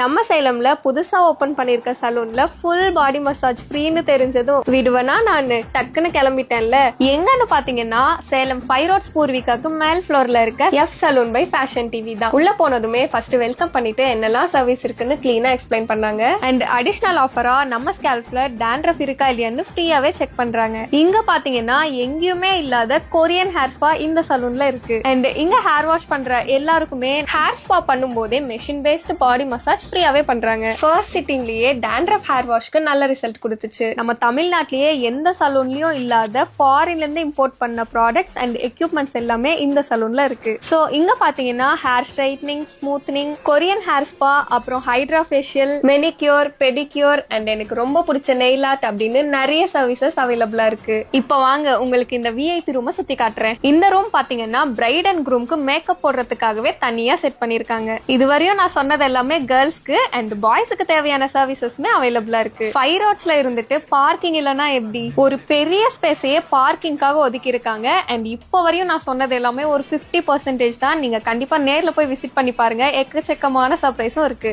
நம்ம சேலம்ல புதுசா ஓபன் பண்ணிருக்க சலூன்ல ஃபுல் பாடி மசாஜ் ஃப்ரீன்னு தெரிஞ்சதும் விடுவேனா நான் டக்குன்னு கிளம்பிட்டேன்ல. எங்கன்னு பாத்தீங்கன்னா சேலம் 5 ரோட்ஸ் பூர்விகாக்கு மேல் ஃப்ளோர்ல இருக்க F salon by fashion TV தான். உள்ள போனதுமே ஃபர்ஸ்ட் வெல்கம் பண்ணிட்டு என்னெல்லாம் சர்வீஸ் இருக்குன்னு கிளீனா எக்ஸ்பிளைன் பண்ணாங்க. அண்ட் அடிஷனல் ஆஃபரா நம்ம ஸ்கேல்ப்ல டாண்ட்ரஃப் இருக்கா இல்லையான்னு ஃப்ரீயாவே செக் பண்றாங்க. இங்க பாத்தீங்கன்னா எங்கேயுமே இல்லாத கொரியன் ஹேர் ஸ்பா இந்த சலூன்ல இருக்கு. அண்ட் இங்க ஹேர் வாஷ் பண்ற எல்லாருக்குமே ஹேர் ஸ்பா பண்ணும் போதே மெஷின் பேஸ்ட் பாடி மசாஜ் ஃப்ரீயாவே பண்றாங்க. ஃபர்ஸ்ட் சிட்டிங்லயே டாண்ட்ரஃப் ஹேர் வாஷ்க்கு நல்ல ரிசல்ட் கொடுத்துச்சு. நம்ம தமிழ்நாட்டிலேயே எந்த சலூன்லயும் இல்லாத ஃபாரின்ல இருந்து இம்போர்ட் பண்ண ப்ராடக்ட்ஸ் அண்ட் எக்யூப்மெண்ட்ஸ் எல்லாமே இந்த சலூன்ல இருக்கு. சோ இங்க பாத்தீங்கன்னா hair straightening, smoothening, Korean hair spa, அப்புறம் hydra facial, manicure, pedicure and எனக்கு ரொம்ப பிடிச்ச நெயில் ஆர்ட் அப்படின்னு நிறைய சர்வீசஸ் அவைலபிளா இருக்கு. இப்போ வாங்க உங்களுக்கு இந்த விஐபி ரூமை சுத்தி காட்டுறேன். இந்த ரூம் பாத்தீங்கன்னா பிரைட் அண்ட் க்ரூம்க்கு மேக்கப் போடுறதுக்காகவே தனியா செட் பண்ணிருக்காங்க. இதுவரையும் நான் சொன்னது எல்லாமே கேர்ள்ஸ்க்கு அண்ட் பாய்ஸ்க்கு தேவையான சர்வீசஸ்மே அவைலபிளா இருக்கு. 5 ரோட்ஸ்ல இருந்துட்டு பார்க்கிங் இல்லனா எப்படி, ஒரு பெரிய ஸ்பேஸையே பார்க்கிங்காக ஒதுக்கி இருக்காங்க. அண்ட் இப்போ வரையும் நான் சொன்னது எல்லாமே ஒரு 50% தான். நீங்க கண்டிப்பா நேர்ல போய் விசிட் பண்ணி பாருங்க. எக்கச்சக்கமான சர்ப்ரைஸும் இருக்கு.